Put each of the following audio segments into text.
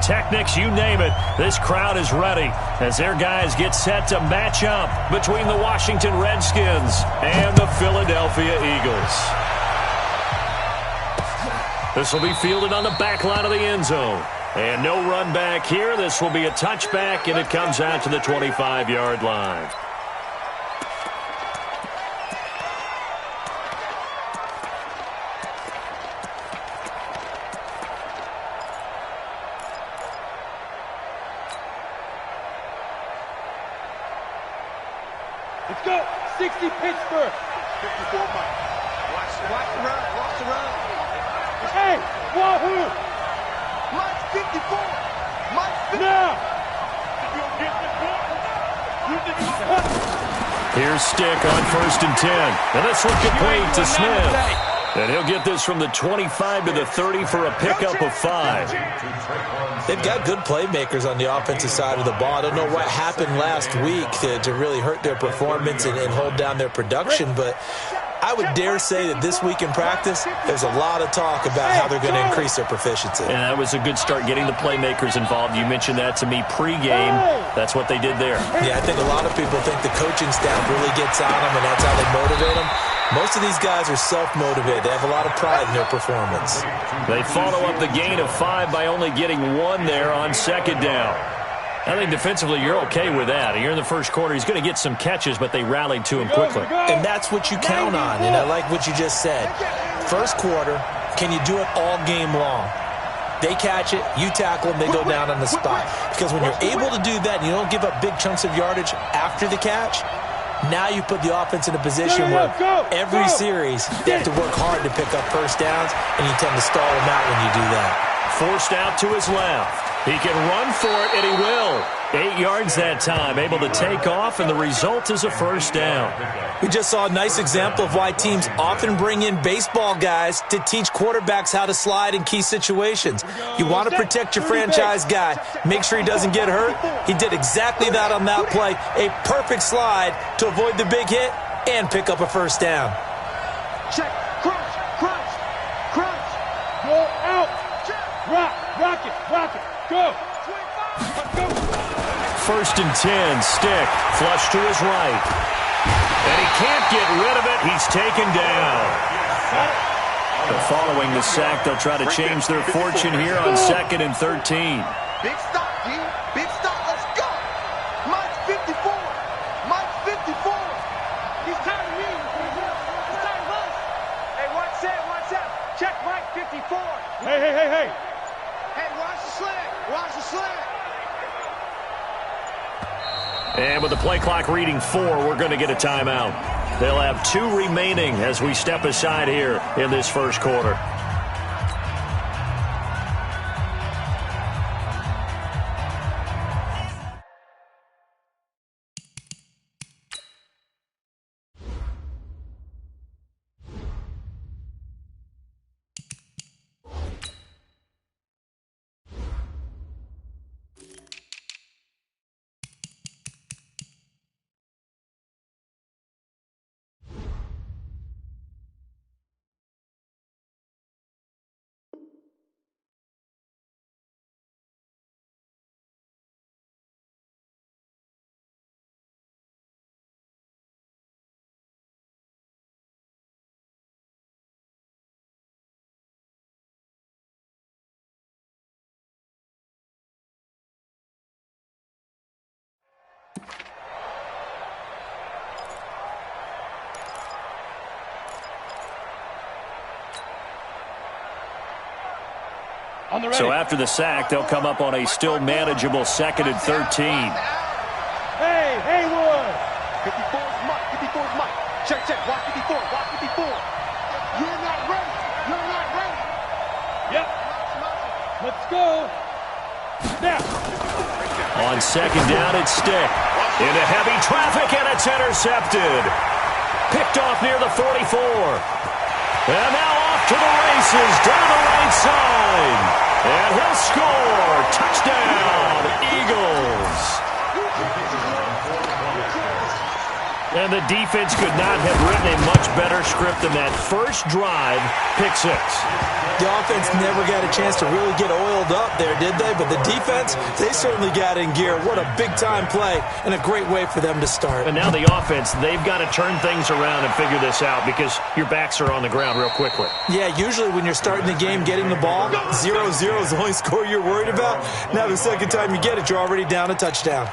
pyrotechnics, you name it. This crowd is ready as their guys get set to match up between the Washington Redskins and the Philadelphia Eagles. This will be fielded on the back line of the end zone. And no run back here. This will be a touchback, and it comes out to the 25-yard line. Let's go. 60 Pittsburgh. 54 Mike. Watch the run. Watch the run. Hey, Wahoo. Mike's 54. Mike's 54. Now. Here's Stick on 1st and 10. And this one complete to Smith. And he'll get this from the 25 to the 30 for a pickup of 5. They've got good playmakers on the offensive side of the ball. I don't know what happened last week to really hurt their performance and hold down their production, but I would dare say that this week in practice, there's a lot of talk about how they're going to increase their proficiency. And that was a good start, getting the playmakers involved. You mentioned that to me pregame. That's what they did there. Yeah, I think a lot of people think the coaching staff really gets on them, and that's how they motivate them. Most of these guys are self-motivated. They have a lot of pride in their performance. They follow up the gain of 5 by only getting 1 there on 2nd down. I think defensively you're okay with that. Here in the first quarter, he's going to get some catches, but they rallied to him quickly. And that's what you count on, and I like what you just said. First quarter, can you do it all game long? They catch it, you tackle them, they go down on the spot. Because when you're able to do that and you don't give up big chunks of yardage after the catch, now you put the offense in a position where every series they have to work hard to pick up first downs, and you tend to stall them out when you do that. Forced out to his left. He can run for it, and he will. 8 yards that time, able to take off, and the result is a first down. We just saw a nice example of why teams often bring in baseball guys to teach quarterbacks how to slide in key situations. You want to protect your franchise guy. Make sure he doesn't get hurt. He did exactly that on that play. A perfect slide to avoid the big hit and pick up a first down. Check. Crunch. Crunch. Crunch. Go out. Rock. Rock it. Rock it. Go. Go. 1st and 10, Stick, flush to his right. And he can't get rid of it. He's taken down. But following the sack, they'll try to change their fortune here on 2nd and 13. Big stop, G. Big stop. Let's go. Mike's 54. Mike's 54. He's tired of me. He's tired of us. Hey, watch out. Check Mike 54. Hey. Hey, watch the slant. Watch the slant. And with the play clock reading 4, we're going to get a timeout. They'll have 2 remaining as we step aside here in this first quarter. So after the sack, they'll come up on a still manageable 2nd and 13. Hey, Haywood. 54's Mike. 54's Mike. Check. Watch 54. Watch 54. You're not ready. You're not ready. Yep. Let's go. Now. On 2nd down, it's Stick. Into heavy traffic, and it's intercepted. Picked off near the 44. And now off to the races down the right side. And he'll score. Touchdown, Eagles. And the defense could not have written a much better script than that first drive, pick six. The offense never got a chance to really get oiled up there, did they? But the defense, they certainly got in gear. What a big-time play and a great way for them to start. And now the offense, they've got to turn things around and figure this out because your backs are on the ground real quickly. Yeah, usually when you're starting the game, getting the ball, 0-0 is the only score you're worried about. Now the second time you get it, you're already down a touchdown.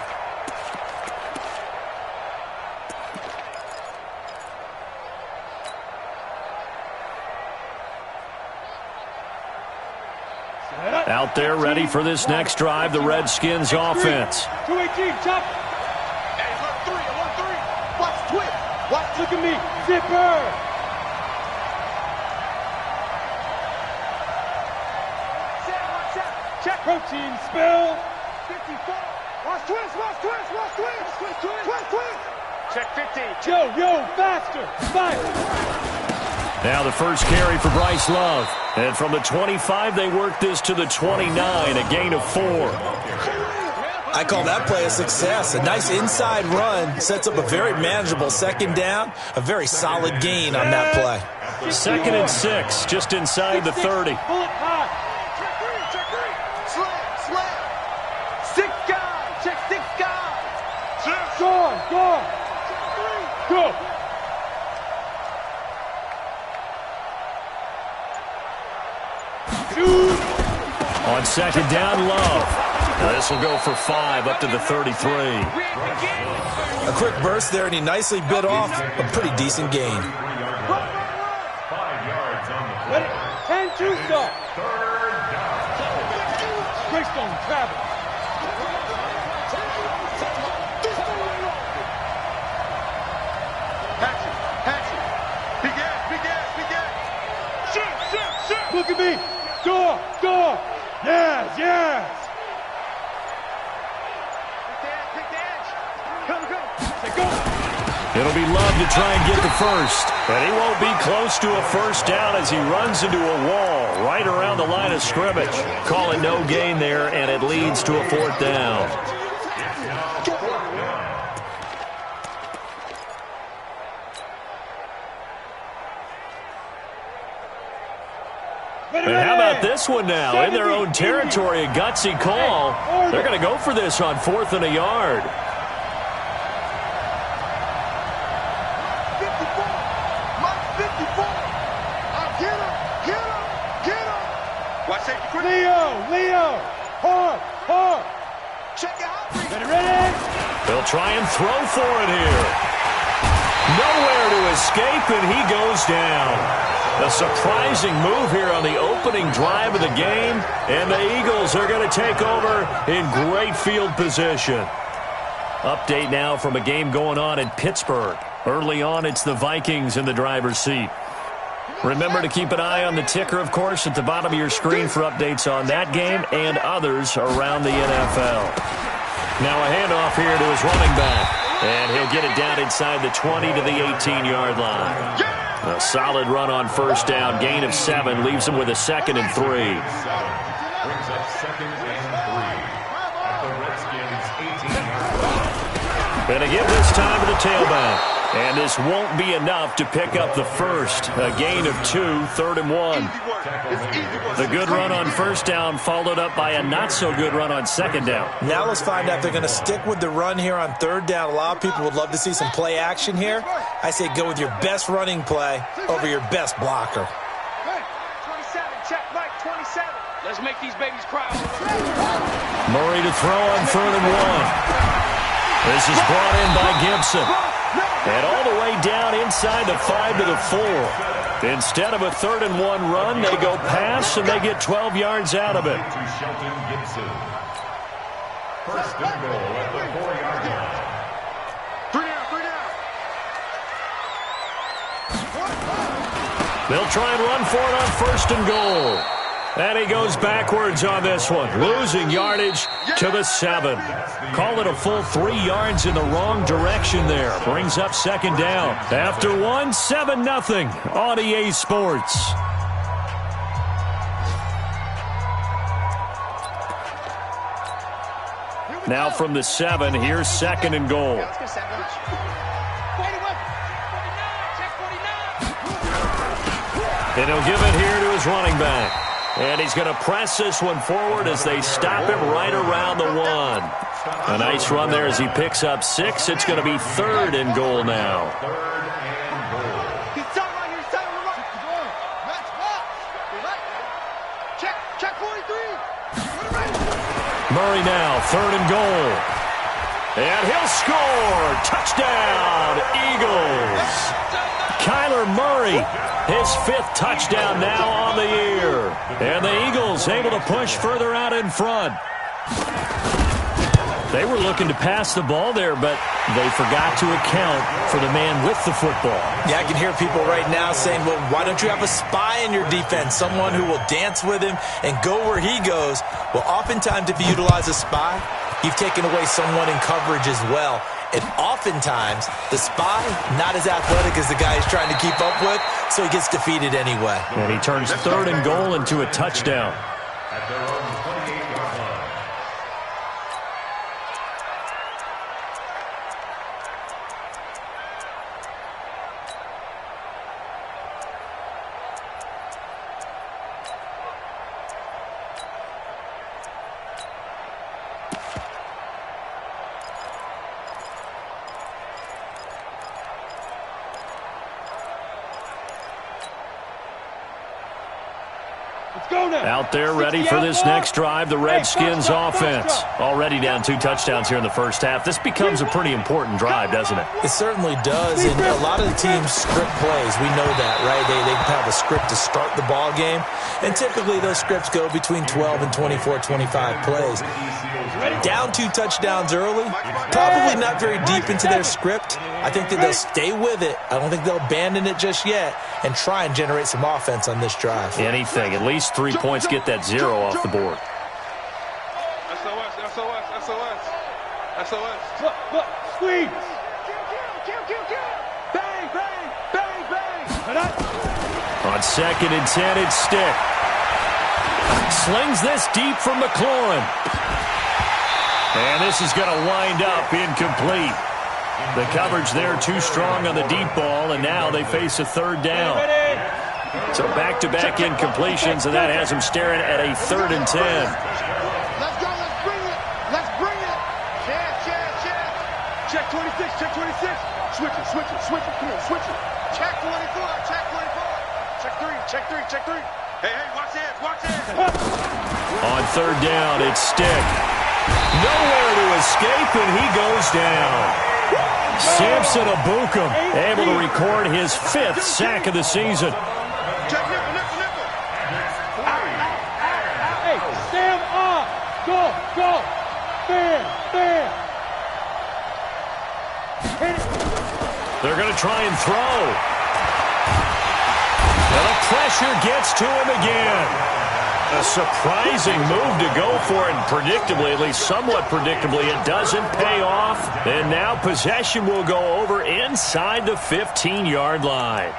Out there ready for this next drive, the Redskins offense. 218, chop. Hey, look, three. Watch twist. Watch. Look at me. Zipper. Check. Protein spill. 54. Watch twist. Twist. Check 50. Yo, faster. Fire. Now the first carry for Bryce Love. And from the 25, they work this to the 29, a gain of 4. I call that play a success. A nice inside run sets up a very manageable second down, a very solid gain on that play. 2nd and 6, just inside the 30. Bullet high. Check three. Slam. 6 guys. Check 6 guys. Go. On second down, Love. Now this will go for 5 up to the 33. A quick burst there, and he nicely bit off a pretty decent gain. Ready? 10-2 start. Greystone travel. Hatchet. Big ass. Shoot. Look at me. Door. Yes. Pick the edge. Come. Say go. It'll be Love to try and get the first. But he won't be close to a first down as he runs into a wall right around the line of scrimmage. Call it no gain there, and it leads to a 4th down. And how about this one now? In their own territory, a gutsy call. They're going to go for this on 4th and a yard. 54. Mike 54. Get him. Watch safety quick. Leo. Hard. Check it out. Ready? They'll try and throw for it here. Nowhere to escape, and he goes down. A surprising move here on the opening drive of the game, and the Eagles are going to take over in great field position. Update now from a game going on in Pittsburgh. Early on, it's the Vikings in the driver's seat. Remember to keep an eye on the ticker, of course, at the bottom of your screen for updates on that game and others around the NFL. Now a handoff here to his running back, and he'll get it down inside the 20 to the 18-yard line. A solid run on first down, gain of 7, leaves him with a 2nd and 3. Brings up 2nd and 3 at the Redskins' 18-yard line. And again this time to the tailback. And this won't be enough to pick up the first. A gain of 2, 3rd and 1. The good run on first down followed up by a not-so-good run on second down. Now let's find out if they're going to stick with the run here on 3rd down. A lot of people would love to see some play action here. I say go with your best running play over your best blocker. 27. Check Mike 27. Let's make these babies cry. Murray to throw on 3rd and 1. This is brought in by Gibson. And all the way down inside the 5 to the 4. Instead of a 3rd and 1 run, they go pass, and they get 12 yards out of it. To Shelton Gibson. 1st and goal at the 4-yard line. 3 down. They'll try and run for it on 1st and goal. And he goes backwards on this one, losing yardage to the 7. Call it a full 3 yards in the wrong direction there. Brings up 2nd down. After 1, 7-0 on EA Sports. Now from the 7, here's 2nd and goal. Wait. And he'll give it here to his running back. And he's going to press this one forward as they stop him right around the 1. A nice run there as he picks up 6. It's going to be 3rd and goal now. He's tight right here. He's tight on the right. Match box. Check 43. Murray now, 3rd and goal. And he'll score. Touchdown, Eagles. Kyler Murray, his 5th touchdown now on the year. And the Eagles able to push further out in front. They were looking to pass the ball there, but they forgot to account for the man with the football. Yeah, I can hear people right now saying, well, why don't you have a spy in your defense, someone who will dance with him and go where he goes? Well, oftentimes if you utilize a spy, you've taken away someone in coverage as well. And oftentimes, the spy, not as athletic as the guy he's trying to keep up with, so he gets defeated anyway. And he turns 3rd and goal into a touchdown. At their own 28-yard line. Out there ready for this next drive, the Redskins offense. Already down 2 touchdowns here in the first half. This becomes a pretty important drive, doesn't it? It certainly does, and a lot of the teams script plays. We know that, right? They have a script to start the ball game, and typically those scripts go between 12 and 24, 25 plays. Down 2 touchdowns early, probably not very deep into their script. I think that they'll stay with it. I don't think they'll abandon it just yet and try and generate some offense on this drive. Anything. At least 3 points, get that 0 off the board. SOS. Look, squeeze. Kill. Bang, bang, bang, bang. On 2nd and 10, it's Stick. Slings this deep from McLaurin. And this is going to wind up incomplete. The coverage there too strong on the deep ball, and now they face a 3rd down. So back-to-back incompletions, and that has them staring at a 3rd and 10. Let's go. Let's bring it. Check 26. Switch it. Come on, switch it. Check 24. Check 3. Hey, watch it. On 3rd down, it's Stick. Nowhere to escape, and he goes down. Samson Abukum able to record his 5th sack of the season. Check nickel. Hey, stand up. Go. Bam. They're going to try and throw. And the pressure gets to him again. A surprising move to go for it, and predictably, at least somewhat predictably, it doesn't pay off. And now possession will go over inside the 15-yard line.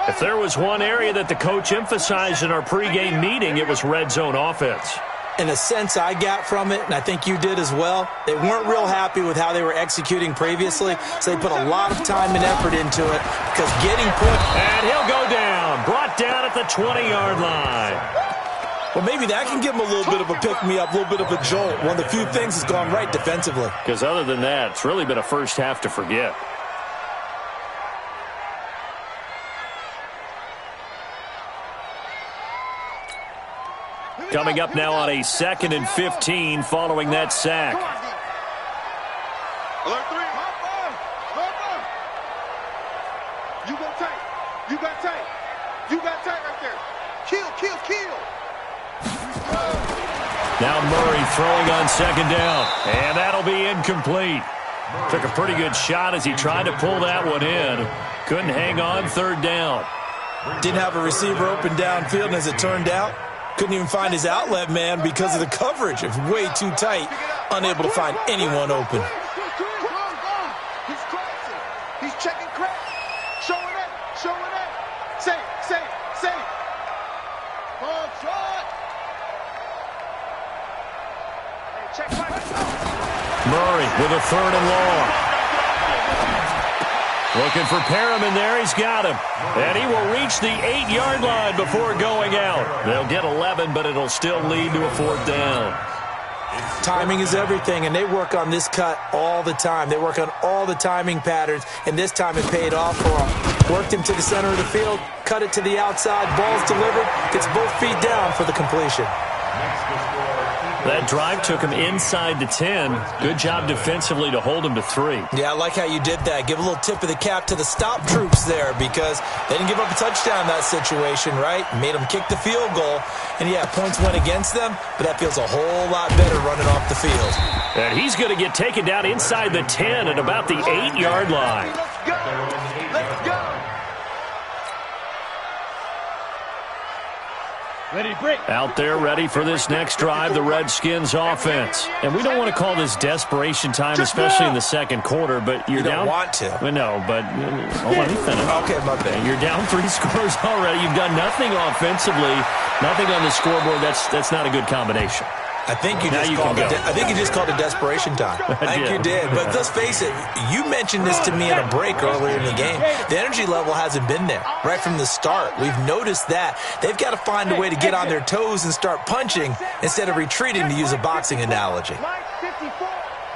If there was one area that the coach emphasized in our pregame meeting, it was red zone offense. In a sense I got from it, and I think you did as well, they weren't real happy with how they were executing previously, so they put a lot of time and effort into it because getting put... And he'll go down, brought down at the 20-yard line. Well, maybe that can give him a little bit of a pick-me-up, a little bit of a jolt. One of the few things that's gone right defensively. Because other than that, it's really been a first half to forget. Coming up now on a 2nd and 15 following that sack. Alert 3. You got tight right there. Kill. Now Murray throwing on 2nd down. And that'll be incomplete. Took a pretty good shot as he tried to pull that one in. Couldn't hang on 3rd down. Didn't have a receiver open downfield, and as it turned out, couldn't even find his outlet man because of the coverage. It was way too tight. Unable to find anyone open. He's crossing. He's checking cracks. Showing up. Say. Long shot. Hey, check right. Murray with a 3rd and long. Looking for Perriman there. He's got him. And he will reach the 8-yard line before going out. They'll get 11, but it'll still lead to a 4th down. Timing is everything, and they work on this cut all the time. They work on all the timing patterns, and this time it paid off for them. Worked him to the center of the field, cut it to the outside, ball's delivered, gets both feet down for the completion. That drive took him inside the 10. Good job defensively to hold him to 3. Yeah, I like how you did that. Give a little tip of the cap to the stop troops there because they didn't give up a touchdown in that situation, right? Made them kick the field goal. And, yeah, points went against them, but that feels a whole lot better running off the field. And he's going to get taken down inside the 10 at about the 8-yard line. Let's go. Let's go. Ready, break. Out there ready for this next drive, the Redskins offense. And we don't want to call this desperation time, especially in the second quarter, but you're You down. don't want to. Well, no, but let me finish. Okay, my bad. You're down 3 scores already. You've done nothing offensively, nothing on the scoreboard. That's not a good combination. I think you Now just you called can it. go. I think you just called it desperation time. I think you did. But let's face it. You mentioned this to me in a break earlier in the game. The energy level hasn't been there right from the start. We've noticed that they've got to find a way to get on their toes and start punching instead of retreating, to use a boxing analogy. Mike 54.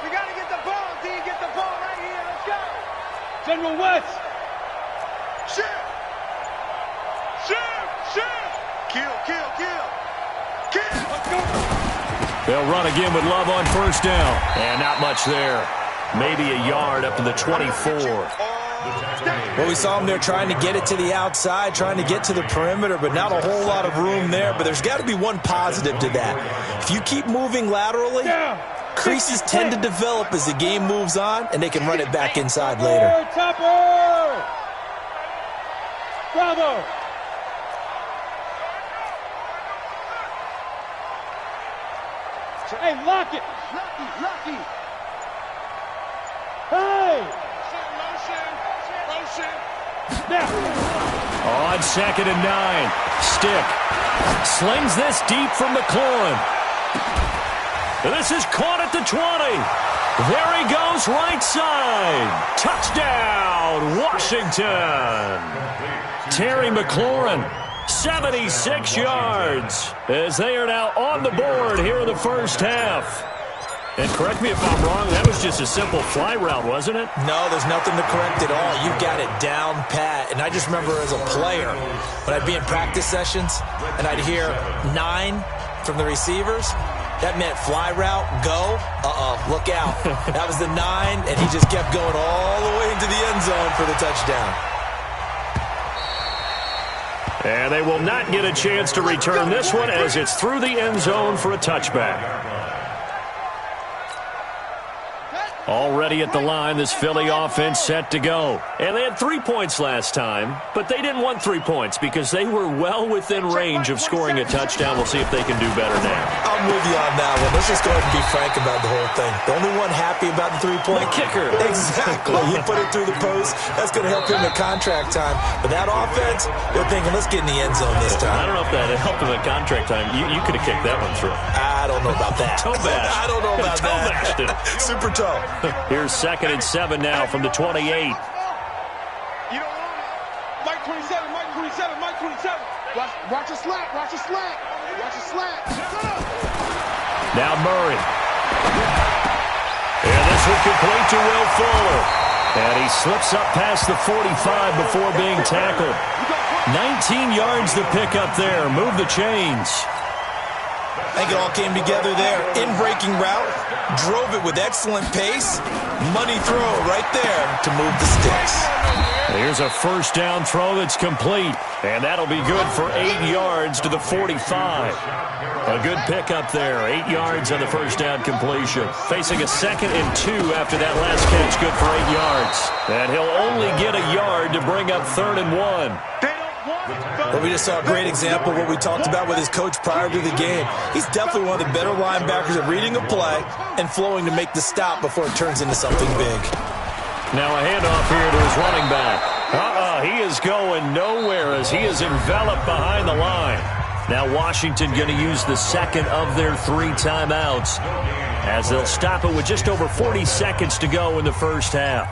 We got to get the ball. D, get the ball right here. Let's go. General West. Shoot. Shoot. Shoot. Kill, kill, kill. Kill. Let's go. They'll run again with Love on first down. And not much there. Maybe a yard up to the 24. Well, we saw them there trying to get it to the outside, trying to get to the perimeter, but not a whole lot of room there. But there's got to be one positive to that. If you keep moving laterally, creases tend to develop as the game moves on, and they can run it back inside later. Topper. Bravo. Hey, lock it. Lucky, lucky. Hey. Motion. Now. On 2nd and 9. Stick. Slings this deep from McLaurin. This is caught at the 20. There he goes, right side. Touchdown, Washington. Terry McLaurin, 76 yards, as they are now on the board here in the first half. And correct me if I'm wrong, that was just a simple fly route, wasn't it? No, there's nothing to correct at all. You've got it down pat. And I just remember as a player, when I'd be in practice sessions and I'd hear 9 from the receivers, that meant fly route, go, look out. That was the 9, and he just kept going all the way into the end zone for the touchdown. And they will not get a chance to return this one as it's through the end zone for a touchback. Already at the line, this Philly offense set to go. And they had 3 points last time, but they didn't want 3 points because they were well within range of scoring a touchdown. We'll see if they can do better now. I'm with you on that one. Let's just go ahead and be frank about the whole thing. The only one happy about the 3-point kicker. Exactly. He put it through the post. That's going to help him at contract time. But that offense, they're thinking, let's get in the end zone this time. I don't know if that helped him at contract time. You could have kicked that one through. I don't know about that. Toe bash. I don't know about Toe that. bashed it. Super toe. Here's 2nd and 7 now from the 28. You don't want it. Mike 27, Mike 27, Mike 27. Watch your slant, watch your slant. Watch your slant. Now Murray. And this will complete to Will Fuller. And he slips up past the 45 before being tackled. 19 yards to pick up there. Move the chains. I think it all came together there. In-breaking route, drove it with excellent pace. Money throw right there to move the sticks. Here's a first down throw that's complete. And that'll be good for 8 yards to the 45. A good pickup there. 8 yards on the first down completion. Facing a 2nd and 2 after that last catch. Good for 8 yards. And he'll only get a yard to bring up 3rd and 1. But we just saw a great example of what we talked about with his coach prior to the game. He's definitely one of the better linebackers at reading a play and flowing to make the stop before it turns into something big. Now a handoff here to his running back. He is going nowhere as he is enveloped behind the line. Now Washington going to use the 2nd of their 3 timeouts as they'll stop it with just over 40 seconds to go in the first half.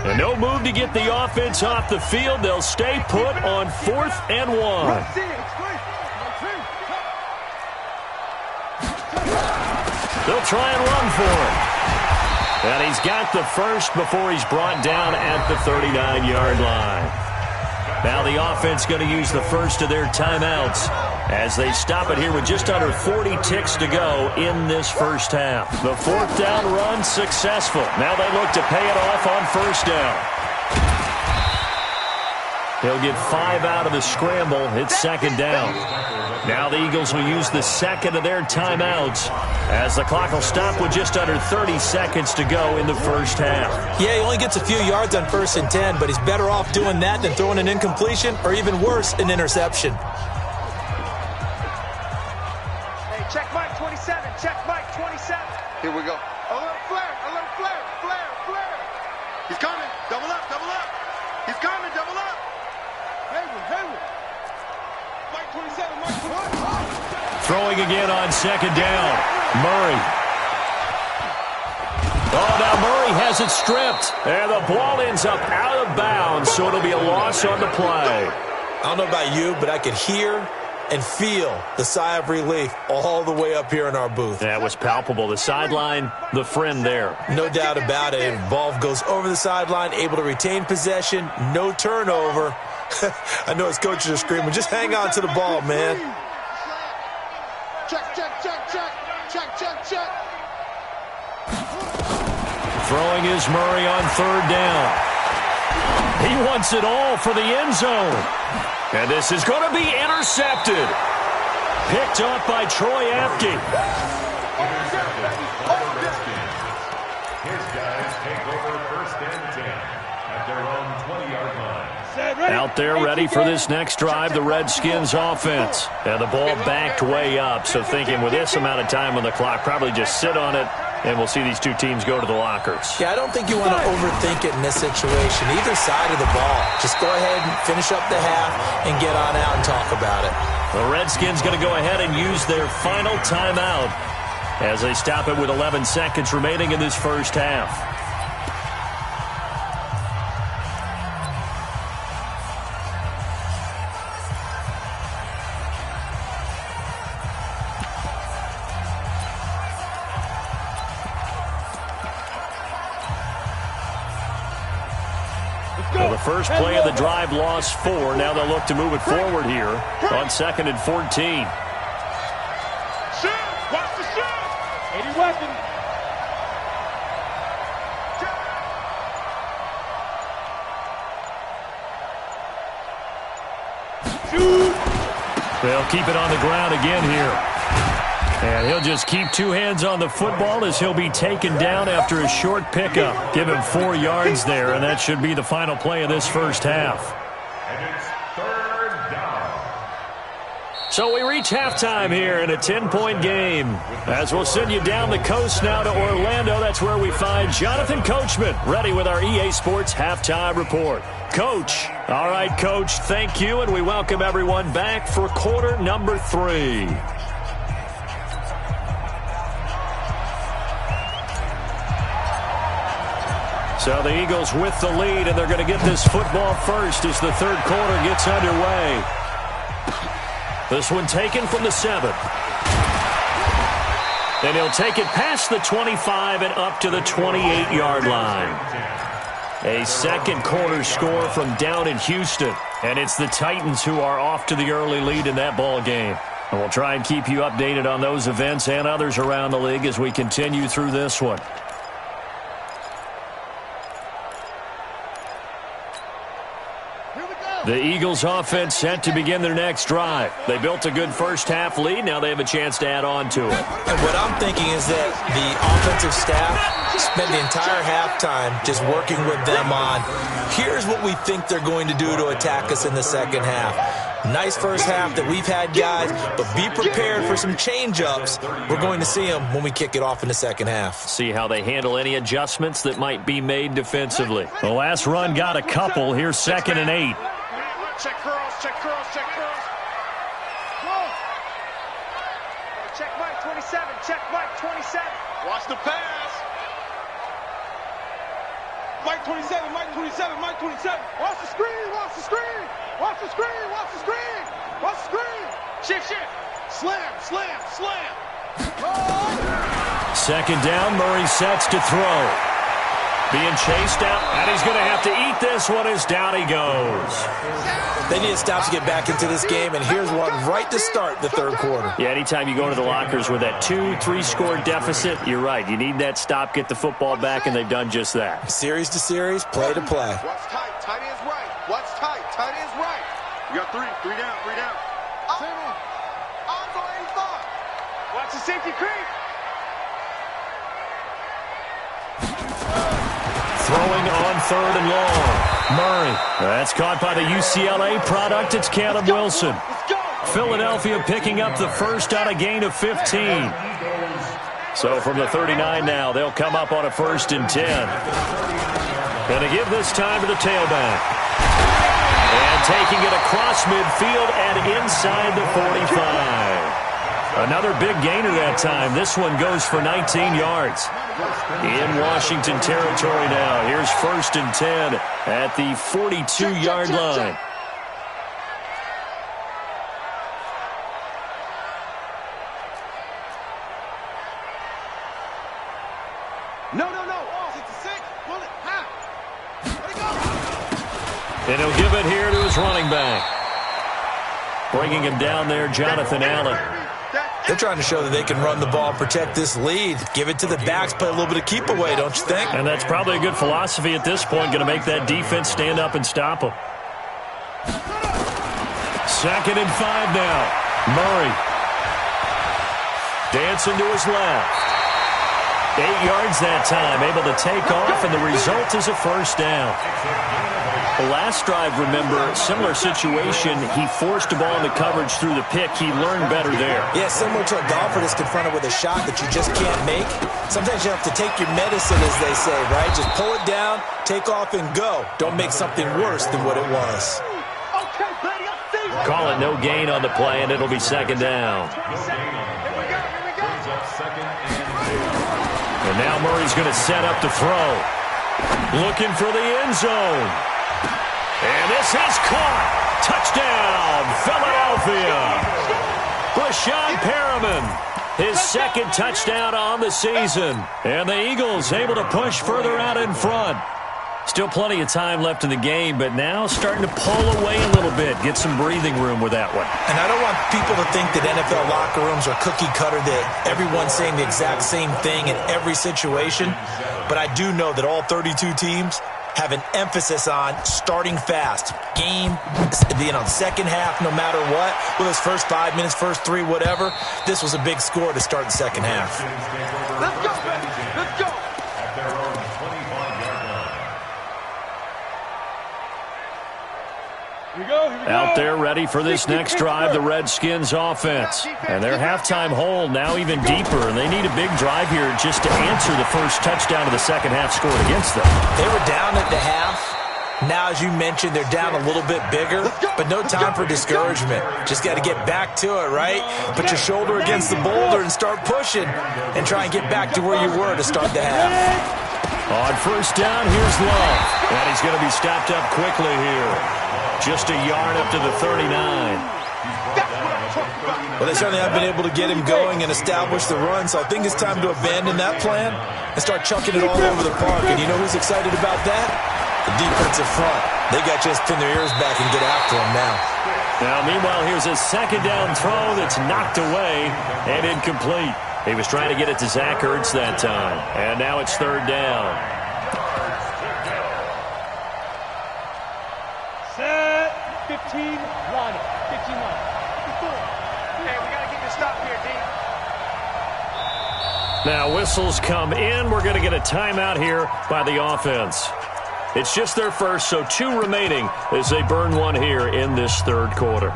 And no move to get the offense off the field. They'll stay put on 4th and 1. They'll try and run for it. And he's got the first before he's brought down at the 39-yard line. Now the offense going to use the first of their timeouts as they stop it here with just under 40 ticks to go in this first half. The 4th down run successful. Now they look to pay it off on 1st down. He'll get 5 out of the scramble. It's 2nd down. Now the Eagles will use the second of their timeouts as the clock will stop with just under 30 seconds to go in the first half. Yeah, he only gets a few yards on 1st and 10, but he's better off doing that than throwing an incompletion or even worse, an interception. Hey, check Mike 27. Check Mike 27. Here we go. A little flare. He's coming. Double up. He's coming. Double up. Hayward. Mike 27. Mike 27. Throwing again on 2nd down. Murray. Oh, now Murray has it stripped. And the ball ends up out of bounds, so it'll be a loss on the play. I don't know about you, but I could hear and feel the sigh of relief all the way up here in our booth. That was palpable. The sideline, the friend there. No doubt about it. Ball goes over the sideline, able to retain possession, no turnover. I know his coaches are screaming, just hang on to the ball, man. Check. Throwing is Murray on 3rd down. He wants it all for the end zone. And this is going to be intercepted. Picked up by Troy Apke. His guys take over 1st and 10 at their own 20-yard line. Out there ready for this next drive, the Redskins offense. And the ball backed way up, so thinking with this amount of time on the clock, probably just sit on it, and we'll see these two teams go to the lockers. Yeah, I don't think you want to overthink it in this situation. Either side of the ball. Just go ahead and finish up the half and get on out and talk about it. The Redskins going to go ahead and use their final timeout as they stop it with 11 seconds remaining in this first half. Well, the first play of the drive lost 4. Now they'll look to move it forward here on 2nd and 14. Shoot! Watch the shoot! 80 weapon. Shoot! They'll keep it on the ground again here. And he'll just keep 2 hands on the football as he'll be taken down after a short pickup. Give him 4 yards there, and that should be the final play of this first half. And it's 3rd down. So we reach halftime here in a 10-point game. As we'll send you down the coast now to Orlando, that's where we find Jonathan Coachman, ready with our EA Sports Halftime Report. Coach. All right, Coach, thank you, and we welcome everyone back for quarter number 3. So the Eagles with the lead, and they're going to get this football first as the 3rd quarter gets underway. This one taken from the 7. And he'll take it past the 25 and up to the 28-yard line. A 2nd quarter score from down in Houston. And it's the Titans who are off to the early lead in that ball game. And we'll try and keep you updated on those events and others around the league as we continue through this one. The Eagles offense set to begin their next drive. They built a good first half lead. Now they have a chance to add on to it. And what I'm thinking is that the offensive staff spent the entire halftime just working with them on, here's what we think they're going to do to attack us in the second half. Nice first half that we've had, guys, but be prepared for some change-ups. We're going to see them when we kick it off in the second half. See how they handle any adjustments that might be made defensively. The last run got a couple. Here's 2nd and 8. Check curls. Go. Check Mike 27. Check Mike 27. Watch the pass. Mike 27, Mike 27, Mike 27. Watch the screen, watch the screen. Watch the screen, watch the screen. Watch the screen. Shift, shift. Slam, slam, slam. Second down, Murray sets to throw. Being chased out, and he's going to have to eat this one as down he goes. They need to stop to get back into this game, and here's one right to start the third quarter. Yeah, anytime you go into the lockers with that 2-3 score deficit, you're right. You need that stop, get the football back, and they've done just that. Series to series, play to play. Watch tight, tight end's right. Watch tight, tight end's right. You got three down, three down. Arms on 85. Watch the safety creep. Throwing on third and long. Murray. That's caught by the UCLA product. It's Caleb Wilson. Philadelphia picking up the first on a gain of 15. So from the 39 now, they'll come up on a 1st and 10. Going to give this time to the tailback. And taking it across midfield and inside the 45. Another big gainer that time. This one goes for 19 yards. In Washington territory now. Here's 1st and 10 at the 42-yard line. No. 66. Pull it. Ha. Let it go. And he'll give it here to his running back. Bringing him down there, Jonathan Allen. They're trying to show that they can run the ball, protect this lead. Give it to the backs, play a little bit of keep away, don't you think? And that's probably a good philosophy at this point. Going to make that defense stand up and stop them. 2nd and 5 now. Murray. Dancing to his left. 8 yards that time. Able to take off, and the result is a 1st down. The last drive, remember, similar situation. He forced the ball into coverage through the pick. He learned better there. Yeah, similar to a golfer that's confronted with a shot that you just can't make. Sometimes you have to take your medicine, as they say, right? Just pull it down, take off, and go. Don't make something worse than what it was. Okay, buddy, I'm safe. Call it no gain on the play, and it'll be 2nd down. And now Murray's going to set up to throw. Looking for the end zone. And this is caught. Touchdown, Philadelphia. Brashad Perriman, his 2nd touchdown on the season. And the Eagles able to push further out in front. Still plenty of time left in the game, but now starting to pull away a little bit. Get some breathing room with that one. And I don't want people to think that NFL locker rooms are cookie cutter, that everyone's saying the exact same thing in every situation. But I do know that all 32 teams have an emphasis on starting fast. Game, second half, no matter what. Whether it's first 5 minutes, first 3, whatever. This was a big score to start the second half. Let's go, baby. Let's go. At their own 25-yard line. Here we go. Out there ready for this next drive, the Redskins offense. And their halftime hole now even deeper, and they need a big drive here just to answer the first touchdown of the second half scored against them. They were down at the half. Now, as you mentioned, they're down a little bit bigger, but no time for discouragement. Just got to get back to it, right? Put your shoulder against the boulder and start pushing and try and get back to where you were to start the half. On 1st down, here's Love. And he's going to be stopped up quickly here. Just a yard up to the 39. Well, they certainly have been able to get him going and establish the run, so I think it's time to abandon that plan and start chucking it all over the park. And you know who's excited about that? The defensive front. They got just pin their ears back and get after him now. Now, meanwhile, here's a 2nd down throw that's knocked away and incomplete. He was trying to get it to Zach Ertz that time. And now it's 3rd down. Set. 15, line up. 15, line up. 54. Hey, we got to get this stop here, D. Now, whistles come in. We're going to get a timeout here by the offense. It's just their first, so 2 remaining as they burn one here in this 3rd quarter.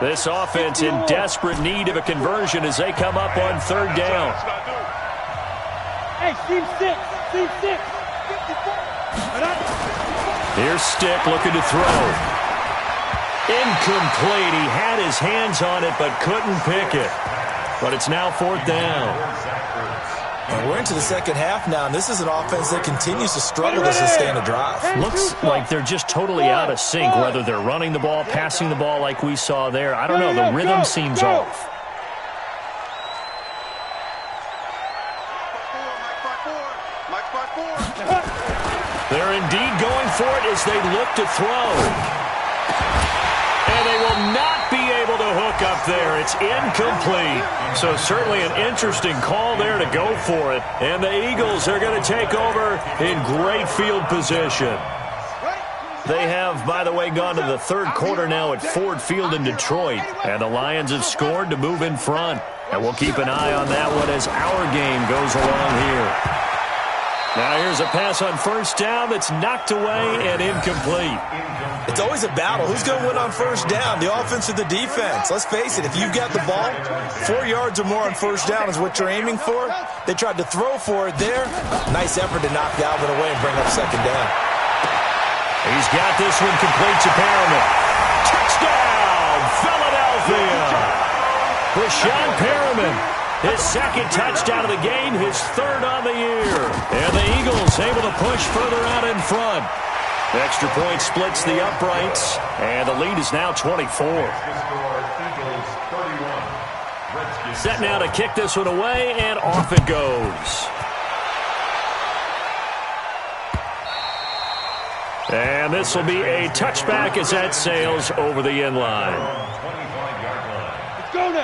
This offense in desperate need of a conversion as they come up on 3rd down. Hey, team 6. Team 6. 54. Here's Stick looking to throw. Incomplete. He had his hands on it but couldn't pick it. But it's now 4th down. And we're into the second half now, and this is an offense that continues to struggle to sustain a drive. Looks like they're just totally out of sync, whether they're running the ball, passing the ball like we saw there. I don't know. The rhythm seems off. They're indeed going for it as they look to throw. And they will not be able to hook up there. It's incomplete. So certainly an interesting call there to go for it. And the Eagles are going to take over in great field position. They have, by the way, gone to the third quarter now at Ford Field in Detroit. And the Lions have scored to move in front. And we'll keep an eye on that one as our game goes along here. Now here's a pass on first down that's knocked away and incomplete. It's always a battle. Who's going to win on first down, the offense or the defense? Let's face it, if you've got the ball, 4 yards or more on first down is what you're aiming for. They tried to throw for it there. Nice effort to knock Dalvin away and bring up second down. He's got this one complete to Perriman. Touchdown, Philadelphia! Rashawn Perriman. His second touchdown of the game, his third on the year. And the Eagles able to push further out in front. Extra point splits the uprights, and the lead is now 24. Set now to kick this one away, and off it goes. And this will be a touchback as that sails over the end line.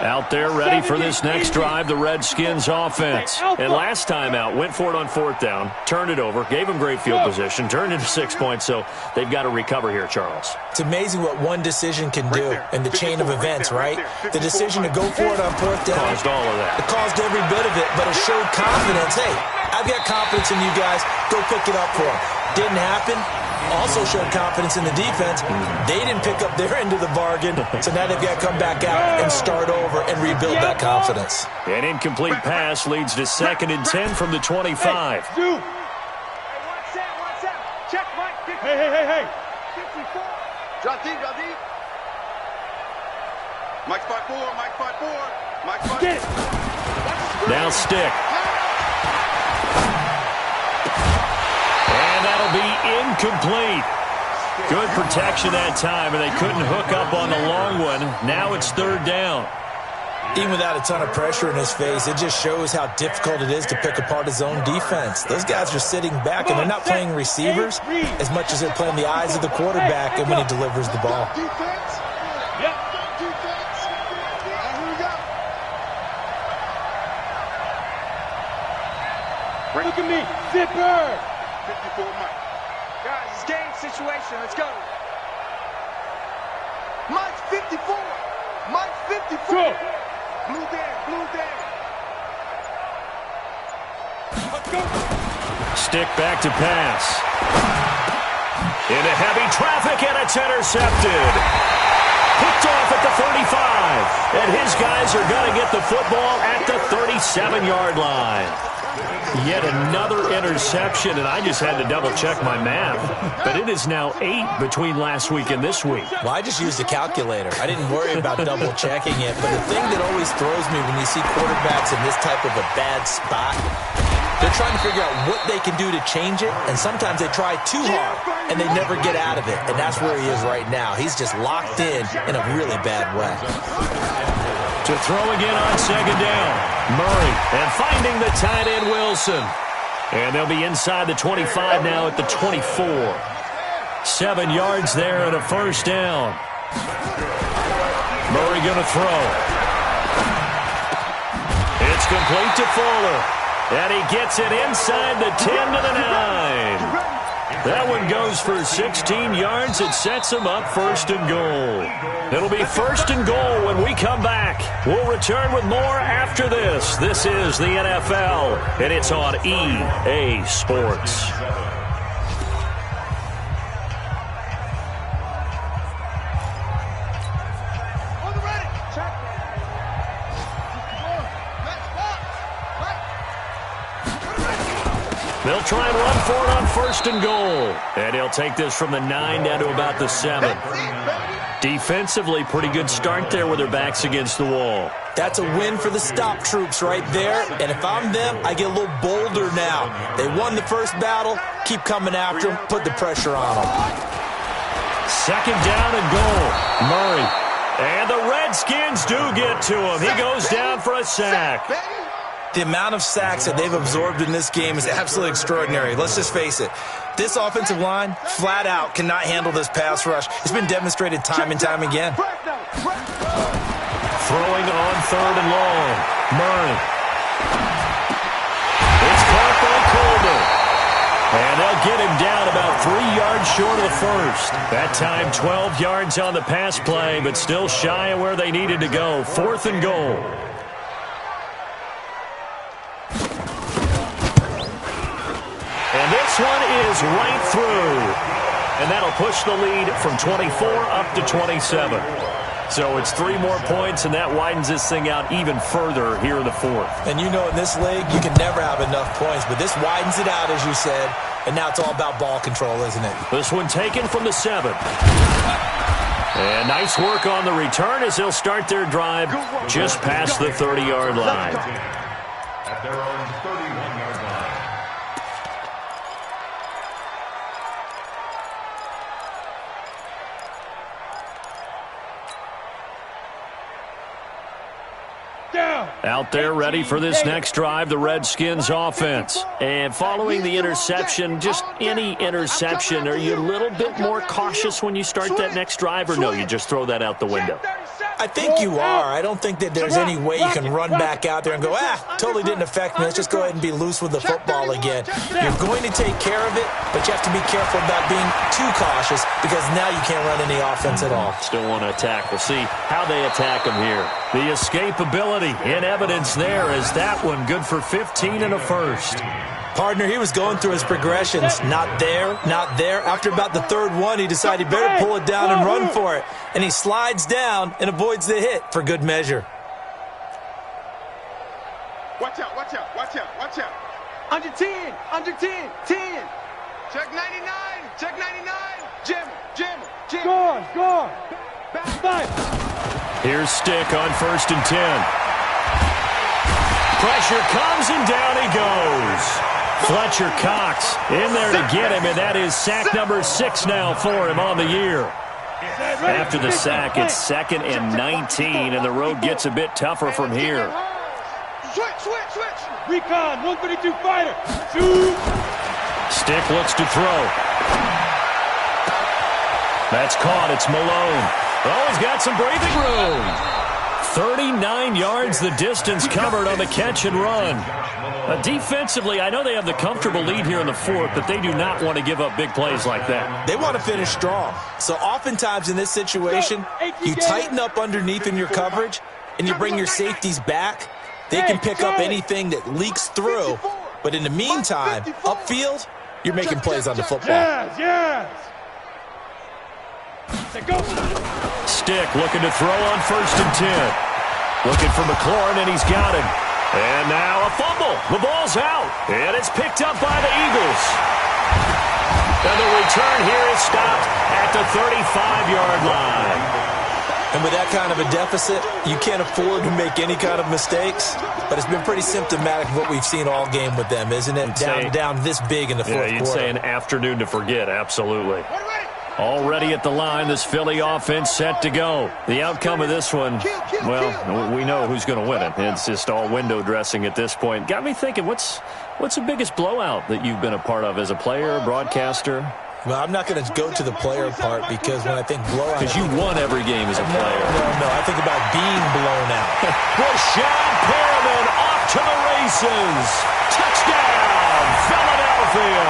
Out there ready for this next drive, the Redskins offense. And last time out, went for it on fourth down, turned it over, gave them great field position, turned into 6 points, so they've got to recover here, Charles. It's amazing what one decision can do in the chain of events, right? The decision to go for it on fourth down. Caused all of that. It caused every bit of it, but it showed confidence. Hey, I've got confidence in you guys. Go pick it up for them. Didn't happen. Also showed confidence in the defense. They didn't pick up their end of the bargain, so now they've got to come back out and start over and rebuild that confidence. An incomplete pass leads to 2nd and 10 from the 25. Hey, watch out. Check, Mike. Hey. 54. Drop deep. Mike 5-4, Mike 5-4. Mike 5-4. Get it. Now stick. That'll be incomplete. Good protection that time, and they couldn't hook up on the long one. Now it's third down. Even without a ton of pressure in his face, it just shows how difficult it is to pick apart his own defense. Those guys are sitting back, and they're not playing receivers as much as they're playing the eyes of the quarterback and when he delivers the ball. Defense. Yep. Defense. Here we go. Look at me. Zipper. 54, Mike. Guys, it's game situation. Let's go. Mike 54. Mike 54. Go. Blue down. Let's go. Stick back to pass. Into heavy traffic, and it's intercepted. Picked off at the 35. And his guys are going to get the football at the 37-yard line. Yet another interception, and I just had to double-check my math. But it is now 8 between last week and this week. Well, I just used a calculator. I didn't worry about double-checking it. But the thing that always throws me when you see quarterbacks in this type of a bad spot, they're trying to figure out what they can do to change it, and sometimes they try too hard, and they never get out of it. And that's where he is right now. He's just locked in a really bad way. To throw again on second down. Murray, and finding the tight end Wilson. And they'll be inside the 25 now at the 24. 7 yards there and a first down. Murray going to throw. It's complete to Fuller. And he gets it inside the 10 to the 9. That one goes for 16 yards. It sets him up first and goal. It'll be first and goal when we come back. We'll return with more after this. This is the NFL, and it's on EA Sports. They'll try and run for it on first and goal. And he'll take this from the 9 down to about the 7. Defensively, pretty good start there with their backs against the wall. That's a win for the stop troops right there. And if I'm them, I get a little bolder now. They won the first battle. Keep coming after them. Put the pressure on them. Second down and goal. Murray. And the Redskins do get to him. He goes down for a sack. The amount of sacks that they've absorbed in this game is absolutely extraordinary. Let's just face it. This offensive line, flat out, cannot handle this pass rush. It's been demonstrated time and time again. Throwing on third and long. Murray. It's caught by Colbert. And they'll get him down about 3 yards short of the first. That time 12 yards on the pass play, but still shy of where they needed to go. 4th and goal. And this one is right through. And that'll push the lead from 24 up to 27. So it's 3 more points, and that widens this thing out even further here in the 4th. And you know in this league, you can never have enough points, but this widens it out, as you said, and now it's all about ball control, isn't it? This one taken from the 7. And nice work on the return as they'll start their drive just past the 30-yard line. At their own 31-yard line. Out there ready for this next drive, the Redskins offense. And following the interception, just any interception, are you a little bit more cautious when you start that next drive, or no, you just throw that out the window? I think you are. I don't think that there's any way you can run back out there and go, totally didn't affect me. Let's just go ahead and be loose with the football again. You're going to take care of it, but you have to be careful about being too cautious because now you can't run any offense at all. Still want to attack. We'll see how they attack them here. The escapability in evidence there is that one good for 15 and a first. Partner, he was going through his progressions. Not there, not there. After about the 3rd one, he decided he better pull it down and run for it. And he slides down and avoids the hit for good measure. Watch out, watch out, watch out, watch out. Under 10, under 10, 10. Check 99, check 99. Jammer. Gone. Back. Here's Stick on 1st and 10. Pressure comes and down he goes. Fletcher Cox in there to get him, and that is sack number 6 now for him on the year. After the sack, it's 2nd and 19, and the road gets a bit tougher from here. Switch. Recon, 132 fighter. Shoot. Stick looks to throw. That's caught. It's Malone. Oh, he's got some breathing room. 39 yards the distance covered on the catch and run. Defensively, I know they have the comfortable lead here in the 4th, but they do not want to give up big plays like that. They want to finish strong. So oftentimes in this situation, you tighten up underneath in your coverage, and you bring your safeties back. They can pick up anything that leaks through. But in the meantime, upfield, you're making plays on the football. Yes. Stick looking to throw on 1st and 10. Looking for McLaurin, and he's got him. And now a fumble. The ball's out, and it's picked up by the Eagles. And the return here is stopped at the 35-yard line. And with that kind of a deficit, you can't afford to make any kind of mistakes. But it's been pretty symptomatic of what we've seen all game with them, isn't it? Down this big in the 4th quarter. Yeah, you'd say an afternoon to forget, absolutely. Already at the line, this Philly offense set to go. The outcome of this one, well, we know who's going to win it. It's just all window dressing at this point. Got me thinking, what's the biggest blowout that you've been a part of as a player, broadcaster? Well, I'm not going to go to the player part because when I think blowout... Because you won every game as a player. No. I think about being blown out. Rashad Perriman off to the races. Touchdown, Philadelphia.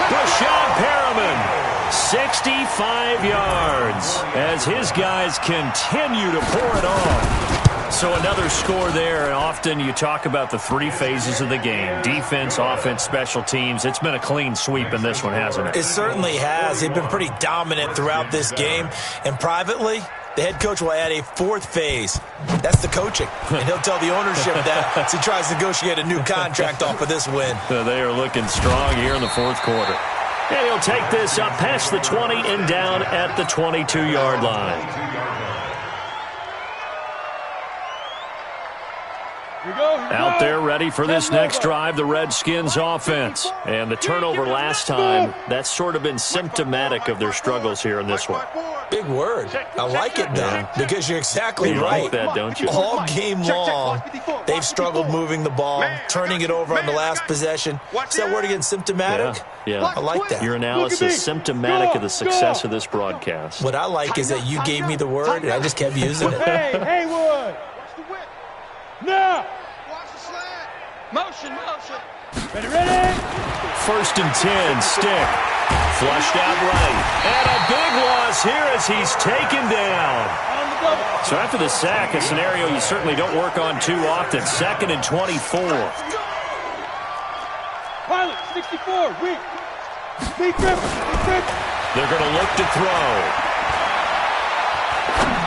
Rashad Perriman. 65 yards as his guys continue to pour it on. So another score there, and often you talk about the 3 phases of the game. Defense, offense, special teams. It's been a clean sweep in this one, hasn't it? It certainly has. They've been pretty dominant throughout this game. And privately, the head coach will add a 4th phase. That's the coaching. And he'll tell the ownership that as he tries to negotiate a new contract off of this win. So they are looking strong here in the 4th quarter. And he'll take this up past the 20 and down at the 22-yard line. Out there ready for this next drive, the Redskins offense. And the turnover last time, that's sort of been symptomatic of their struggles here in this one. Big word. I like it, though, because you're exactly right. Like that, don't you? All game long, they've struggled moving the ball, turning it over on the last possession. Is that word again, symptomatic? Yeah. I like that. Your analysis, symptomatic of the success of this broadcast. What I like is that you gave me the word, and I just kept using it. Hey, Haywood! Now! Watch the slant. Motion. Ready? 1st and 10, Stick. Flushed out right. And a big loss here as he's taken down. So after the sack, a scenario you certainly don't work on too often. 2nd and 24. Pilot, 64, weak. Big grip. They're going to look to throw.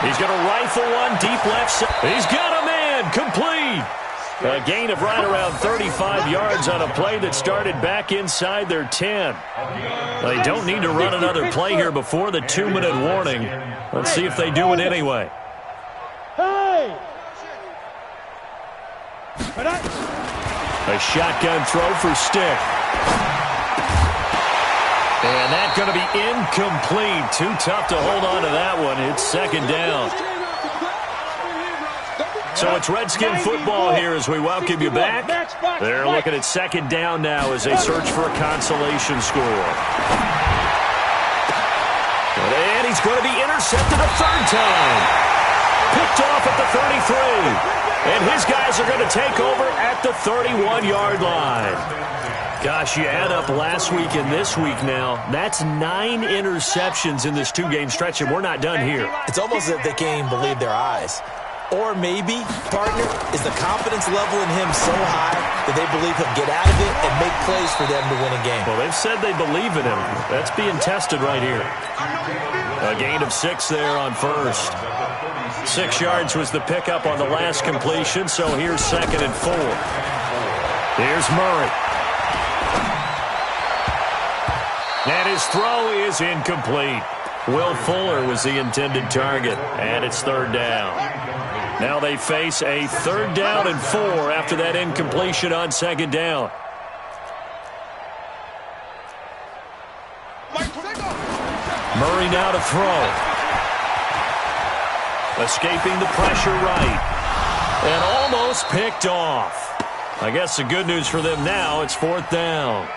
He's going to rifle one deep left side. He's got a man, complete. A gain of right around 35 yards on a play that started back inside their 10. They don't need to run another play here before the 2-minute warning. Let's see if they do it anyway. Hey! A shotgun throw for Stick. And that's going to be incomplete. Too tough to hold on to that one. It's 2nd down. So it's Redskin football here as we welcome you back. They're looking at 2nd down now as they search for a consolation score. And he's going to be intercepted a 3rd time. Picked off at the 33. And his guys are going to take over at the 31-yard line. Gosh, you add up last week and this week now, that's 9 interceptions in this 2-game stretch, and we're not done here. It's almost as if they can't even believe their eyes. Or maybe, partner, is the confidence level in him so high that they believe he'll get out of it and make plays for them to win a game. Well, they've said they believe in him. That's being tested right here. A gain of 6 there on 1st. 6 yards was the pickup on the last completion, so here's 2nd and 4. Here's Murray. And his throw is incomplete. Will Fuller was the intended target, and it's 3rd down. Now they face a 3rd down and 4 after that incompletion on 2nd down. Murray now to throw. Escaping the pressure right. And almost picked off. I guess the good news for them now, it's 4th down.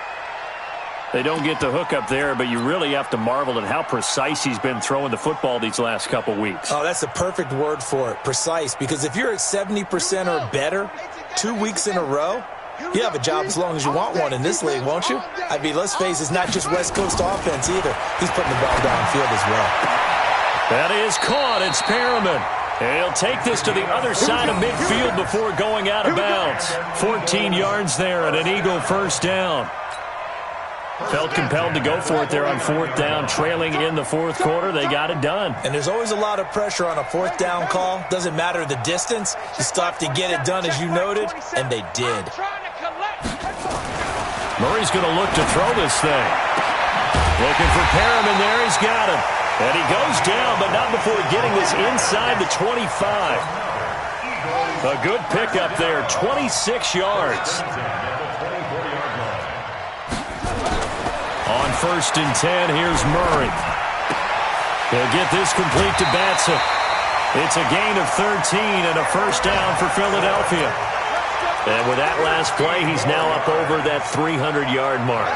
They don't get the hook up there, but you really have to marvel at how precise he's been throwing the football these last couple weeks. Oh, that's the perfect word for it, precise. Because if you're at 70% or better 2 weeks in a row, you have a job as long as you want one in this league, won't you? I mean, let's face it, it's not just West Coast offense either. He's putting the ball downfield as well. That is caught. It's Perriman. And he'll take this to the other side of midfield before going out of bounds. 14 yards there and an Eagle 1st down. Felt compelled to go for it there on 4th down, trailing in the 4th quarter. They got it done. And there's always a lot of pressure on a 4th down call. Doesn't matter the distance. You still have to get it done, as you noted, and they did. Murray's going to look to throw this thing. Looking for Perriman there. He's got him. And he goes down, but not before getting this inside the 25. A good pickup there, 26 yards. On 1st and 10, here's Murray. He'll get this complete to Batson. It's a gain of 13 and a 1st down for Philadelphia. And with that last play, he's now up over that 300-yard mark.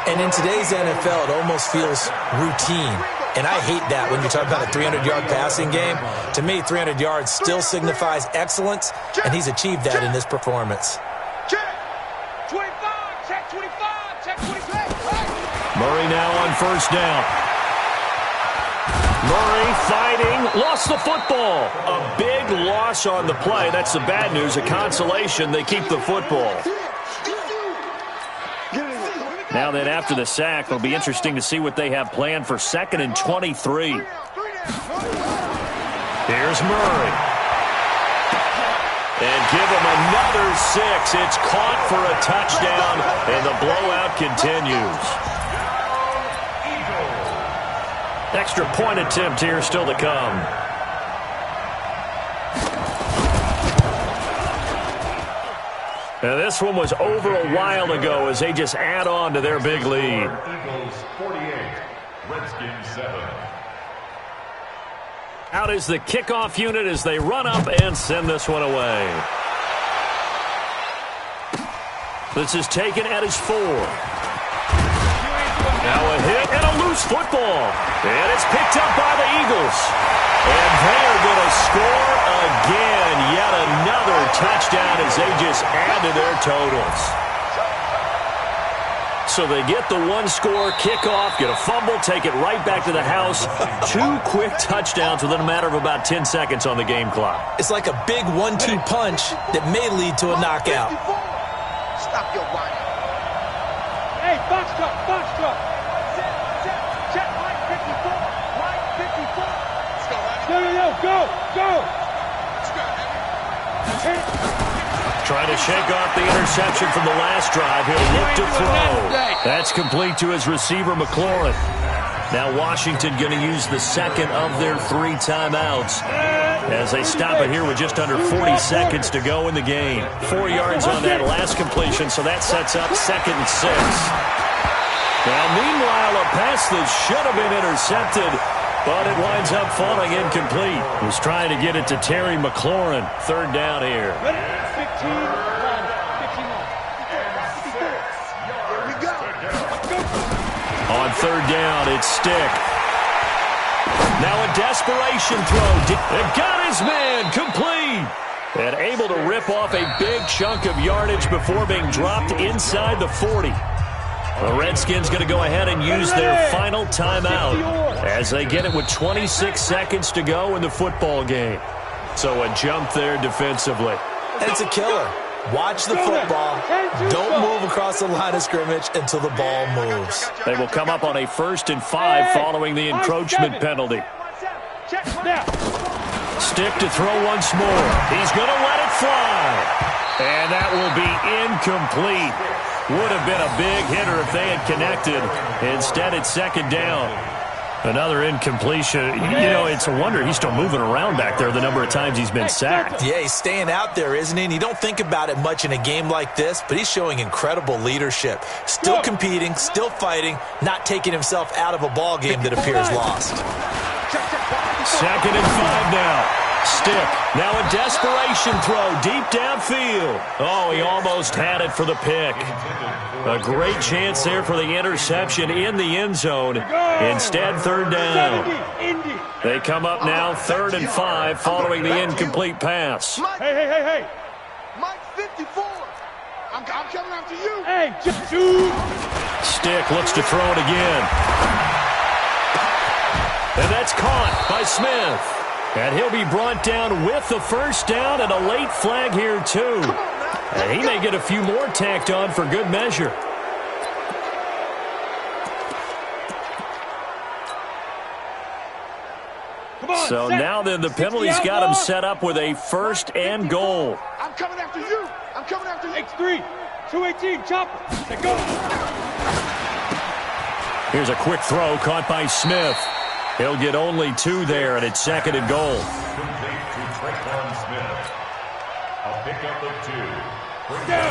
And in today's NFL, it almost feels routine. And I hate that when you talk about a 300-yard passing game. To me, 300 yards still signifies excellence, and he's achieved that in this performance. Murray now on 1st down. Murray fighting, lost the football. A big loss on the play. That's the bad news. A consolation, they keep the football. Now then, after the sack, it'll be interesting to see what they have planned for 2nd and 23. Here's Murray. And give him another 6. It's caught for a touchdown, and the blowout continues. Extra point attempt here still to come. Now this one was over a while ago as they just add on to their big lead. Eagles 48, Redskins 7. Out is the kickoff unit as they run up and send this one away. This is taken at his 4. Now a hit and a loose football. And it's picked up by the Eagles. And they are going to score again. Yet another touchdown as they just add to their totals. So they get the one-score kickoff, get a fumble, take it right back to the house. 2 quick touchdowns within a matter of about 10 seconds on the game clock. It's like a big 1-2 punch that may lead to a knockout. Stop your whining. Hey, box truck, box truck. Check line 54, line 54. Let's go, Heavy. No, go, go. Let's go, Heavy. Trying to shake off the interception from the last drive. He'll look to throw. That's complete to his receiver, McLaurin. Now Washington going to use the second of their 3 timeouts as they stop it here with just under 40 seconds to go in the game. 4 yards on that last completion, so that sets up 2nd and 6. Now, meanwhile, a pass that should have been intercepted, but it winds up falling incomplete. He's trying to get it to Terry McLaurin. 3rd down here. 15, 15 Here we go. On 3rd down, it's Stick. Now a desperation throw. It got his man complete. And able to rip off a big chunk of yardage before being dropped inside the 40. The Redskins going to go ahead and use their final timeout as they get it with 26 seconds to go in the football game. So a jump there defensively. It's a killer. Watch the football. Don't move across the line of scrimmage until the ball moves. They will come up on a 1st and 5 following the encroachment penalty. Check now. Stick to throw once more. He's going to let it fly. And that will be incomplete. Would have been a big hitter if they had connected. Instead, it's 2nd down. Another incompletion. You know, it's a wonder he's still moving around back there the number of times he's been sacked. Yeah, he's staying out there, isn't he? And you don't think about it much in a game like this, but he's showing incredible leadership. Still competing, still fighting, not taking himself out of a ball game that appears lost. 2nd and 5 now. Stick. Now a desperation throw deep downfield. Oh, he almost had it for the pick. A great chance there for the interception in the end zone. Instead, 3rd down. They come up now 3rd and 5 following the incomplete pass. Hey. Mike 54. I'm coming after you. Hey, just shoot. Stick looks to throw it again. And that's caught by Smith. And he'll be brought down with the 1st down and a late flag here, too. And he may get a few more tacked on for good measure. So now then the penalty's got him set up with a 1st and goal. I'm coming after you. I'm coming after you. X3, 218, chopper. Let's go. Here's a quick throw caught by Smith. He'll get only 2 there, and it's 2nd and goal.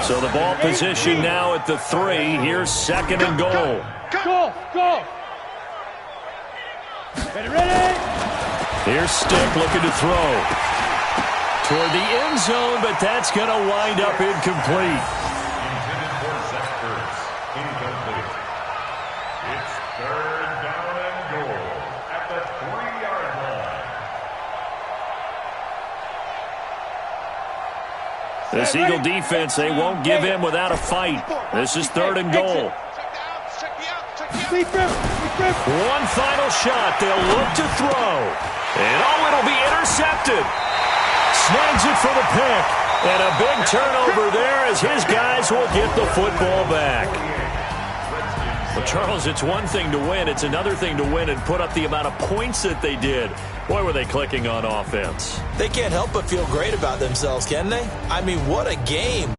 So the ball position now at the 3. Here's 2nd and goal. Go. Ready. Here's Stick looking to throw. Toward the end zone, but that's going to wind up incomplete. Intended for Zach Ertz. Incomplete. It's 3rd down and goal at the 3-yard line. This Eagle defense, they won't give in without a fight. This is 3rd and goal. One final shot. They'll look to throw. And it'll be intercepted. Snags it for the pick. And a big turnover there as his guys will get the football back. Well, Charles, it's one thing to win. It's another thing to win and put up the amount of points that they did. Boy, were they clicking on offense. They can't help but feel great about themselves, can they? I mean, what a game.